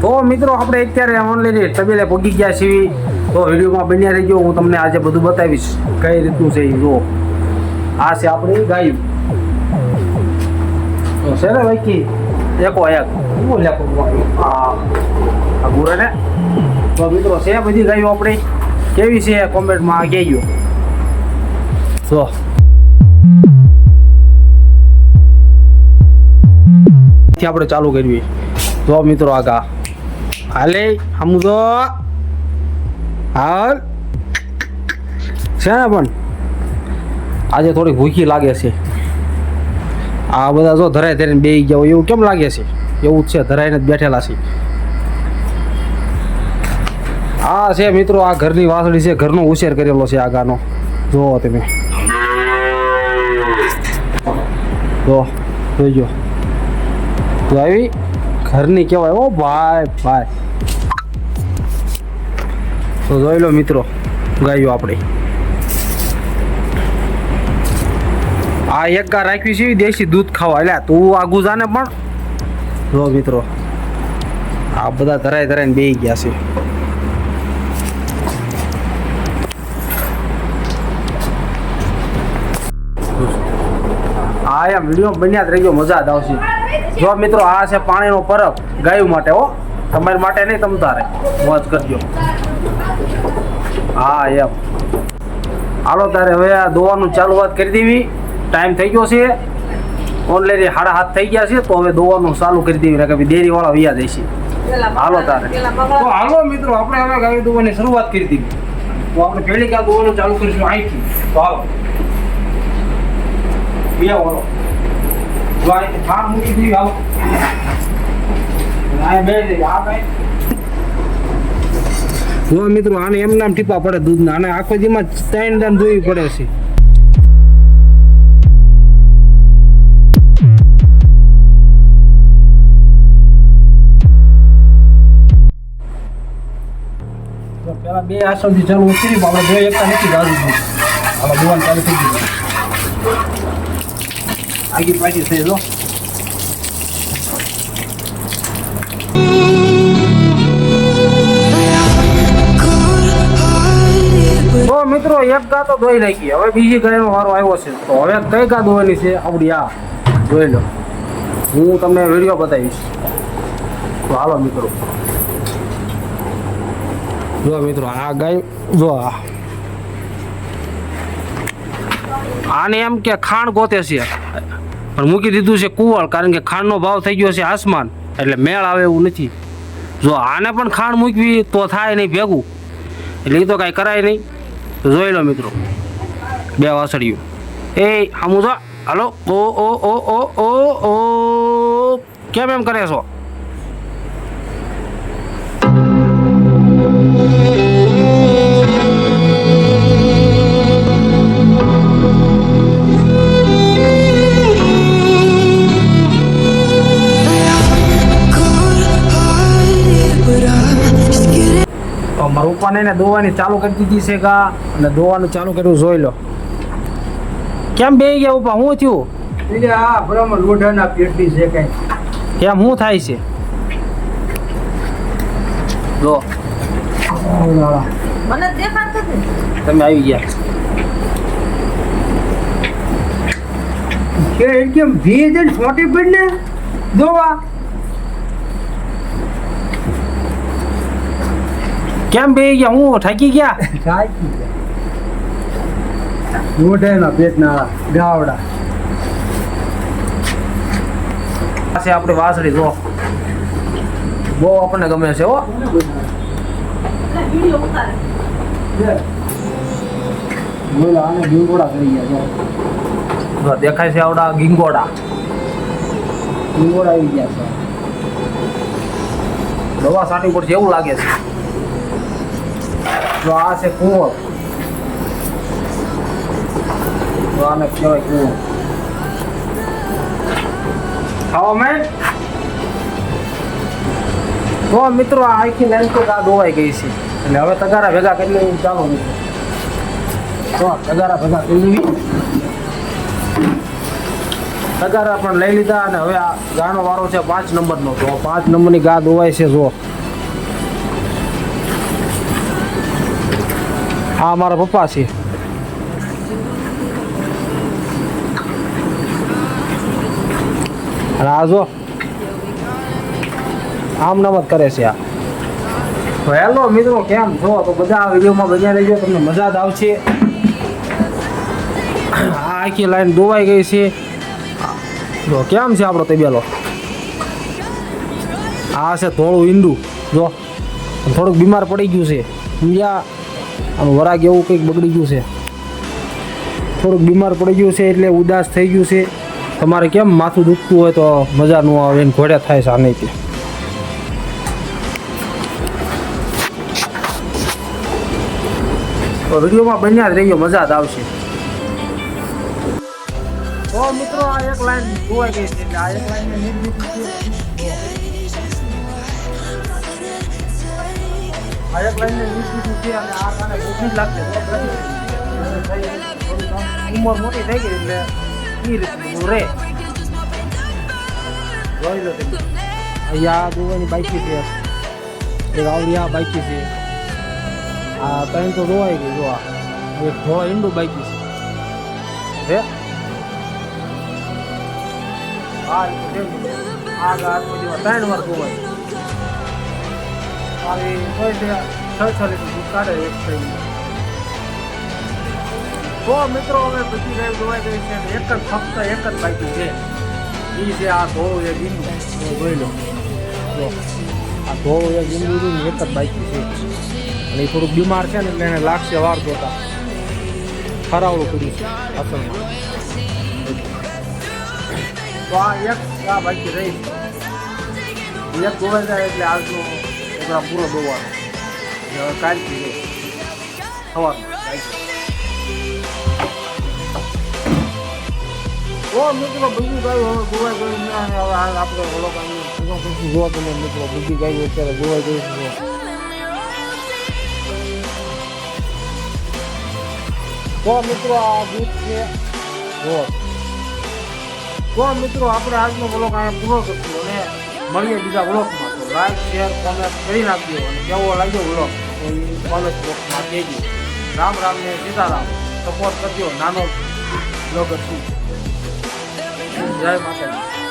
તો મિત્રો આપણે અત્યારે ઓનલાઈન તબેલે પગી ગયા છીએ. તો વિડીયોમાં બન્યા રહેજો. હું તમને આજે બધું બતાવીશ કઈ રીતનું છે. જો આ છે આપણી ગાયું. તો છે ને ભાઈ કી એકો એક શું લેકો આ ગુરે ને. તો મિત્રો છે બધી ગાયો આપણી કેવી છે કોમેન્ટમાં કહેજો. તો આપણે ચાલુ કરવી. તો મિત્રો આગા હાલે સમજો હાલ છે ને. પણ આજે થોડી ભૂખી લાગે છે. આ બધા જો ધરાય ધરીને બેસી ગયા હોય એવું કેમ લાગે છે? એવું જ છે, ધરાઈને જ બેઠેલા છે. આ છે મિત્રો આ ઘરની વાસળી છે, ઘરનો ઉછેર કરેલો છે આ ગાનો. જુઓ તમે જો જોઈજો. તો આવી ઘરની કહેવાય. ઓ ભાઈ ભાઈ. તો જોઈ લો મિત્રો ગાયો આપણે. આ એક ગા રાખવી છે દેશી દૂધ ખાવા. એટલે તું આગું જાને. પણ જો મિત્રો આ બધા ધરાય ધરાઈને બેસી ગયા છે. હા એમ વિડીયો બન્યા જ રહેજો, મજા જ આવશે. જો મિત્રો આ છે પાણીનો પરબ ગાયું માટે. હો તમારી માટે નહીં, તમ તારે મોજ કરજો. હા એમ હાલો તારે હવે આ દોવાનું ચાલુઆત કરી દેવી. ટાઈમ થઈ ગયો છે ઓનલાઈન 7:30 થઈ ગયા છે. તો હવે દોવાનું ચાલુ કરી દેવી ને કે ડેરી વાળા વ્યા જશે. હાલો તારે તો હાલો મિત્રો આપણે હવે ગાય દોવાની શરૂઆત કરી દીધી. તો આપણે પહેલી ક્યાં દોવાનું ચાલુ કરીશું અહીંથી. તો હાલો વ્યા વાળો જો અહીંથી ઠાર મૂકી દીધી. હાલો આ બે દે આ ભાઈ. જો મિત્રો આને એમ નામ ટીપા પડે દૂધના. આને આખો દીમાં 3 દાન ધોવી પડે છે. પેલા બે આસનથી ચાલુ કરી આપણે બે એકતા નથી ગાળું. આપણે દોવાનું ચાલુ થઈ ગયું. આગી પાછી થઈ જો. તો મિત્રો એક ગા તો ધોઈ નાખી. હવે બીજી ગાયનો વારો આવ્યો છે. તો હવે કઈ ગા ધોવાની છે આપણી? આ જોઈ લો, હું તમને વિડીયો બતાવીશ. તો હાલો મિત્રો જો મિત્રો આ ગાય જો આને એમ કે ખાંડ ગોતે છે પણ મૂકી દીધું છે કુવળ. કારણ કે ખાંડનો ભાવ થઈ ગયો છે આસમાન. એટલે મેળ આવે એવું નથી. જો આને પણ ખાંડ મૂકવી તો થાય નહીં ભેગું. એટલે એ તો કાંઈ કરાય નહીં. તો જોઈ લો મિત્રો બે વાસળીઓ. એ આમું જો હાલો. ઓ ઓ ઓ ઓ ઓ ઓ કેમ એમ કરે છો? મારા પપ્પાને દોવાની ચાલુ કરી દીધી છે કા. અને દોવાનું ચાલુ કર્યું. જોઈ લો કેમ બે ગયા પપ્પા. શું થયું? એટલે આ બરાબર લોઢાના પેટની છે કઈ. કેમ શું થાય છે? જો મને દેખાતું નથી. તમે આવી ગયા. કે કેમ ભીજ ને છોટી પડીને દોવા. કેમ બે ગયા? હું થાકી ગયા. લોઢાના પેટના ગાવડા. આ છે આપણી વાસળી. જો બહુ આપણને ગમે છે. હો વિડિયો ઉતારે. બોલો આને ગીંગોડા કરી ગયા. જો દેખાય છે આવડા ગીંગોડા. ગીંગોડા આવી ગયા છે. દવા સાટી પડશે એવું લાગે છે. જો આ છે કુંવર. તો આને કહેવાય કુંવર. ખાવા મેં તો મિત્રો આ આખી લાઈન તો આ દોવાઈ ગઈ છે. એટલે હવે તગારા ભેગા કરી લેવું ચાલો. તો તગારા ભેગા કરી લેવી. તગારા પણ લઈ લીધા. અને હવે આ ગાનો વારો છે 5 નંબરનો. તો 5 નંબરની ગા દોવાય છે. જો આ મારા પપ્પા છે. અને આ જો આમ નામ જ કરે છે આ. તો હેલો મિત્રો, કેમ છો? તો બધા આ વિડીયોમાં બન્યા રહેજો, તમને મજા જ આવશે. આ આખી લાઈન દોવાઈ ગઈ છે. જો કેમ છે આપણો તબેલો. આ છે ધોળું ઈંડું. જો થોડુંક બીમાર પડી ગયું છે, સમજ્યા? આનું વરાગ એવું કંઈક બગડી ગયું છે, થોડુંક બીમાર પડી ગયું છે એટલે ઉદાસ થઈ ગયું છે. તમારે કેમ માથું દુખતું હોય તો મજા ન આવે, એને ઘોડે થાય છે આ નહીં તે. તો વિડીયોમાં બન્યા જ રહીયો, મજા જ આવશે. તો મિત્રો આ એક લાઈન ધોવાઈ ગઈ છે એટલે આ એક લાઈન આ એક લાઈન છે અને આ કાને ભૂખી જ લાગશે. ઉંમર મોટી થઈ ગઈ એટલે એ રીતનું રે. જોઈ લો તમે, અહીંયા દોવાની બાઈકી છે, એક આવડી આ બાઈકી છે, આ ત્રણ તો દોવાઈ ગઈ. જોવા એક ધોળા ઈંડું બાઈકી છે. આ ત્રણ વાર દોવાય. આવી કોઈ 6 લીટર કાઢે એક થઈ. તો મિત્રો હવે બધી ગાય દોવાઈ ગઈ છે, એક જ ફક્ત એક જ બાકી છે. એ છે આ ધોળું એક ઈંડું. જોઈ લો, જો આ ધોળું એક ઈંડું એક જ બાકી છે. અને એ થોડુંક બીમાર છે ને એટલે એને લાગશે વાર જોતા. ખરાવડું કર્યું છે અસલમાં. તો આ એક આ બાકી રહી એક દોવાઈ જાય એટલે આજનો એકલા પૂરો દોવાનો. હવે કાલથી રહી સવારનો. તો મિત્રો બીજી ગાય હવે દોવાઈ ગઈ છે અને હવે આપણે ઓલો કાંઈ જોવા તમે મિત્રો બીજી ગાય અત્યારે દોવાઈ ગઈ છે. તો મિત્રો આ દૂધ છે. તો મિત્રો આપણે આજનો બ્લોગ અહીંયા પૂરો કરશું અને મળીએ બીજા બ્લોગમાં. તો લાઈક શેર કોમેન્ટ કરી નાખજો અને કેવો લાગ્યો બ્લોગ તો એ કોમેન્ટ બોક્સમાં કહેજો. રામ રામ ને સીતારામ. સપોર્ટ કરજો, નાનો બ્લોગર છું. જય માતાજી.